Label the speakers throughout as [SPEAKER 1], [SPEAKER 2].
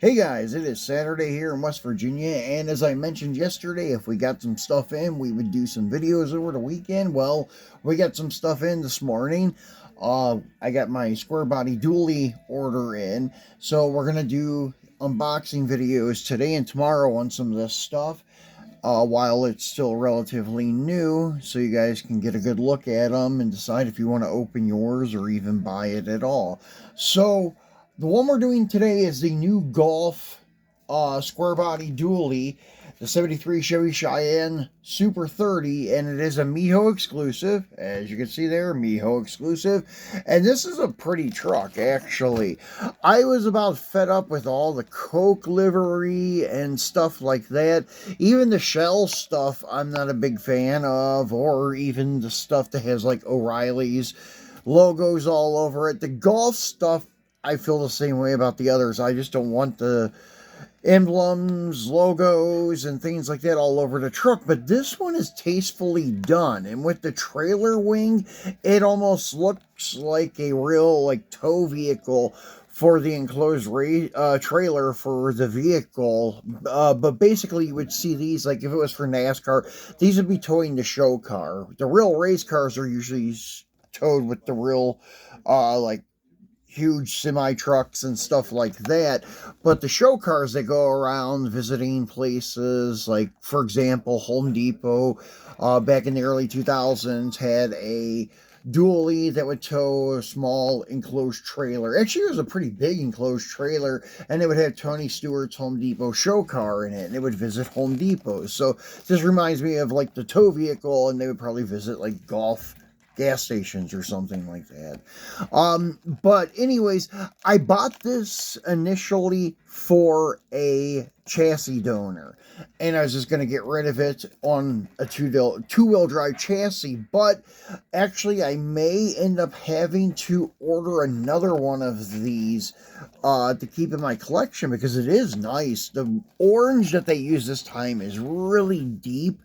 [SPEAKER 1] Hey guys, it is Saturday here in West Virginia, and as I mentioned yesterday, if we got some stuff in, we would do some videos over the weekend. Well, we got some stuff in this morning. I got my Squarebody dually order in, so we're gonna do unboxing videos today and tomorrow on some of this stuff. While it's still relatively new, so you guys can get a good look at them and decide if you want to open yours or even buy it at all. So, the one we're doing today is the new Golf square body dually, the 73 Chevy Cheyenne Super 30, and it is a Mijo exclusive. As you can see there, Mijo exclusive. And this is a pretty truck, actually. I was about fed up with all the Coke livery and stuff like that. Even the Shell stuff, I'm not a big fan of, or even the stuff that has like O'Reilly's logos all over it. The Golf stuff, I feel the same way about the others. I just don't want the emblems, logos, and things like that all over the truck. But this one is tastefully done. And with the trailer wing, it almost looks like a real like tow vehicle for the enclosed trailer for the vehicle. But basically, you would see these, like if it was for NASCAR, these would be towing the show car. The real race cars are usually towed with the real, like, huge semi trucks and stuff like that. But the show cars that go around visiting places, like for example, Home Depot, back in the early 2000s, had a dually that would tow a small enclosed trailer. Actually, it was a pretty big enclosed trailer, and it would have Tony Stewart's Home Depot show car in it, and it would visit Home Depot. So this reminds me of like the tow vehicle, and they would probably visit like Golf gas stations or something like that. But anyways, I bought this initially for a chassis donor, and I was just going to get rid of it on a two-wheel drive chassis. But actually, I may end up having to order another one of these to keep in my collection, because it is nice. The orange that they use this time is really deep.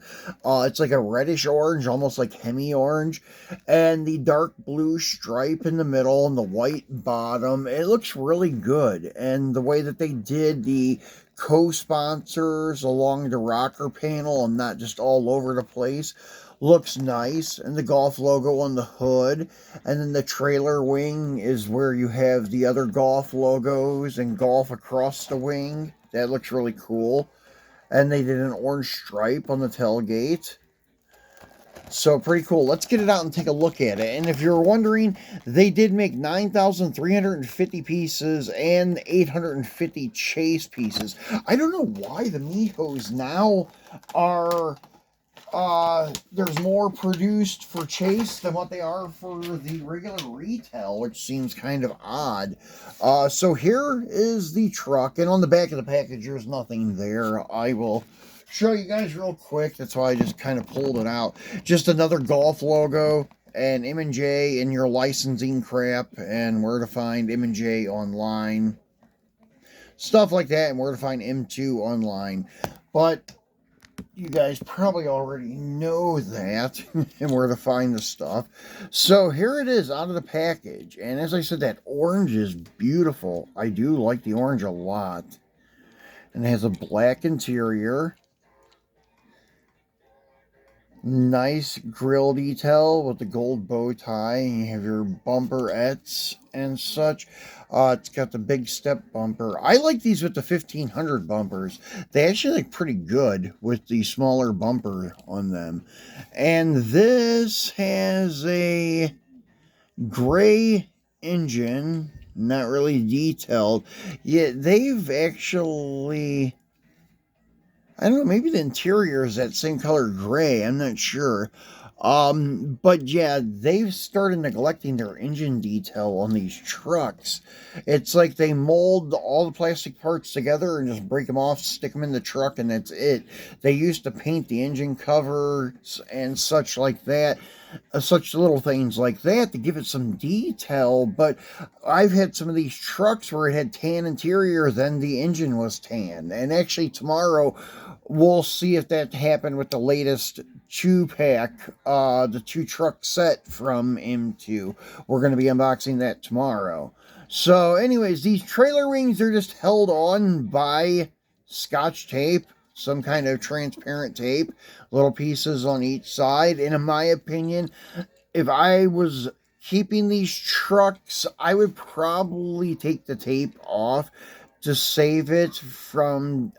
[SPEAKER 1] It's like a reddish orange, almost like Hemi orange, and the dark blue stripe in the middle and the white bottom. It looks really good. And the way that they did the co-sponsors along the rocker panel and not just all over the place looks nice. And the Golf logo on the hood, and then the trailer wing is where you have the other Golf logos and Golf across the wing. That looks really cool. And they did an orange stripe on the tailgate. So pretty cool. Let's get it out and take a look at it. And if you're wondering, they did make 9,350 pieces and 850 chase pieces. I don't know why the Mijos now are, there's more produced for chase than what they are for the regular retail, which seems kind of odd. So here is the truck, and on the back of the package, there's nothing there. I will show you guys real quick. That's why I just kind of pulled it out. Just another Golf logo and M&J and your licensing crap, and where to find M&J online, stuff like that, and where to find M2 online. But you guys probably already know that and where to find the stuff. So here it is out of the package, and as I said, that orange is beautiful. I do like the orange a lot. And it has a black interior. Nice grill detail with the gold bow tie. You have your bumperettes and such. It's got the big step bumper. I like these with the 1500 bumpers. They actually look pretty good with the smaller bumper on them. And this has a gray engine, not really detailed. Yet they've actually, I don't know, maybe the interior is that same color gray. I'm not sure. But yeah, they've started neglecting their engine detail on these trucks. It's like they mold all the plastic parts together and just break them off, stick them in the truck, and that's it. They used to paint the engine covers and such like that. Such little things like that to give it some detail. But I've had some of these trucks where it had tan interior, then the engine was tan. And actually tomorrow we'll see if that happened with the latest 2-pack, the 2-truck set from M2. We're going to be unboxing that tomorrow. So anyways, these trailer wings are just held on by Scotch tape, some kind of transparent tape, little pieces on each side. And in my opinion, if I was keeping these trucks, I would probably take the tape off to save it from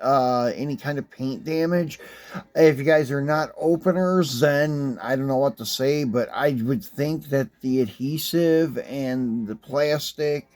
[SPEAKER 1] any kind of paint damage. If you guys are not openers, then I don't know what to say, but I would think that the adhesive and the plastic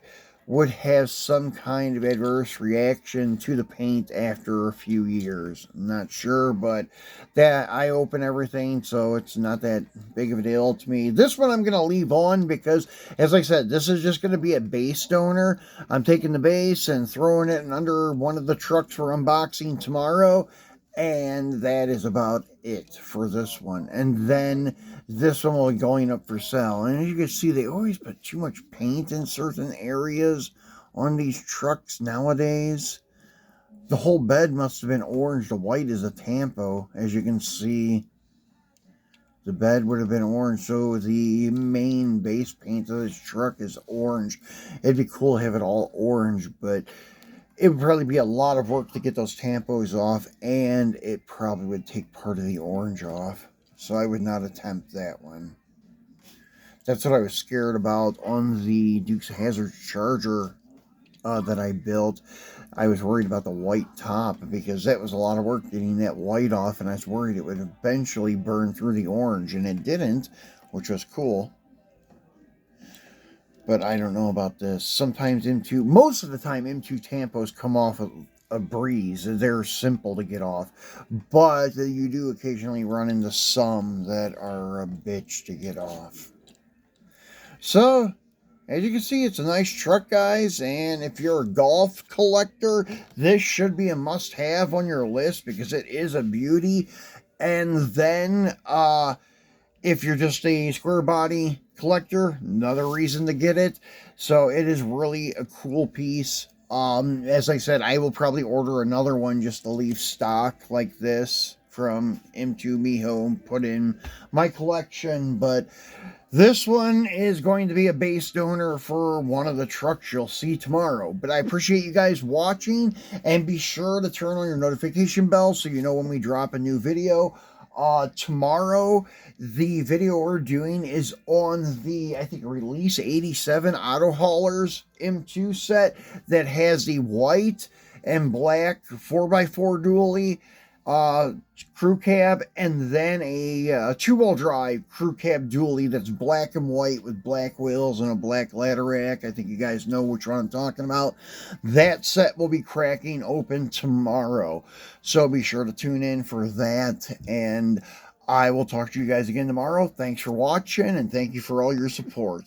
[SPEAKER 1] would have some kind of adverse reaction to the paint after a few years. I'm not sure, but that I open everything, so it's not that big of a deal to me. This one I'm going to leave on because, as I said, this is just going to be a base donor. I'm taking the base and throwing it under one of the trucks for unboxing tomorrow. And that is about it for this one. And then this one will be going up for sale. And as you can see, they always put too much paint in certain areas on these trucks nowadays. The whole bed must have been orange. The white is a tampo. As you can see, the bed would have been orange. So the main base paint of this truck is orange. It'd be cool to have it all orange, but it would probably be a lot of work to get those tampos off, and it probably would take part of the orange off. So I would not attempt that one. That's what I was scared about on the Dukes of Hazzard Charger that I built. I was worried about the white top because that was a lot of work getting that white off, and I was worried it would eventually burn through the orange, and it didn't, which was cool. But I don't know about this. Sometimes most of the time, M2 tampos come off a breeze. They're simple to get off. But you do occasionally run into some that are a bitch to get off. So, as you can see, it's a nice truck, guys. And if you're a golf collector, this should be a must-have on your list because it is a beauty. And then, if you're just a Squarebody collector, another reason to get it. So it is really a cool piece. As I said, I will probably order another one just to leave stock like this from M2 Mijo and put in my collection. But this one is going to be a base donor for one of the trucks you'll see tomorrow. But I appreciate you guys watching, and be sure to turn on your notification bell so you know when we drop a new video. Tomorrow, the video we're doing is on the, I think, Release 87 Auto Haulers M2 set that has the white and black 4x4 dually crew cab, and then a two-wheel drive crew cab dually that's black and white with black wheels and a black ladder rack. I think you guys know which one I'm talking about. That set will be cracking open tomorrow, so be sure to tune in for that, and I will talk to you guys again tomorrow. Thanks for watching, and thank you for all your support.